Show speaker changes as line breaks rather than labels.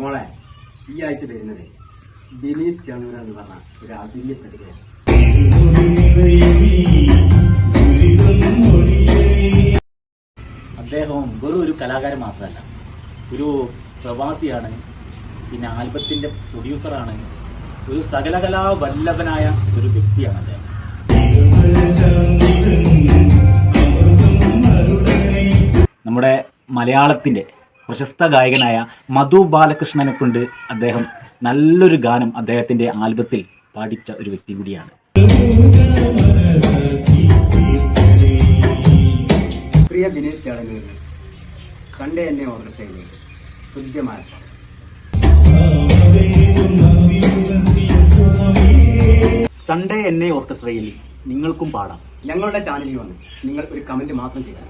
മോളെ ഈ ആഴ്ച വരുന്നത് ബിനീഷ് ചണൂർ എന്ന് പറഞ്ഞ ഒരു അതുല്യ പ്രതികരണം.
അദ്ദേഹം വെറും ഒരു കലാകാരൻ മാത്രമല്ല, ഒരു പ്രവാസിയാണ്, പിന്നെ ആൽബത്തിന്റെ പ്രൊഡ്യൂസറാണ്, ഒരു സകലകലാ വല്ലഭനായ ഒരു വ്യക്തിയാണ് അദ്ദേഹം. നമ്മുടെ മലയാളത്തിന്റെ പ്രശസ്ത ഗായകനായ മധു ബാലകൃഷ്ണനെ കൊണ്ട് അദ്ദേഹം നല്ലൊരു ഗാനം അദ്ദേഹത്തിന്റെ ആൽബത്തിൽ പാടിച്ച ഒരു വ്യക്തി കൂടിയാണ്.
പ്രിയ ബിനീഷ് ചാണൂർ, സൺഡേ എന്നെ ഓർക്കസ്ട്രയിലേക്ക് ഹൃദ്യമായ
സൺഡേ എന്നെ ഓർക്കസ്ട്രയിൽ നിങ്ങൾക്കും പാടാം.
ഞങ്ങളുടെ ചാനലിൽ വന്ന് നിങ്ങൾ ഒരു കമന്റ് മാത്രം ചെയ്താൽ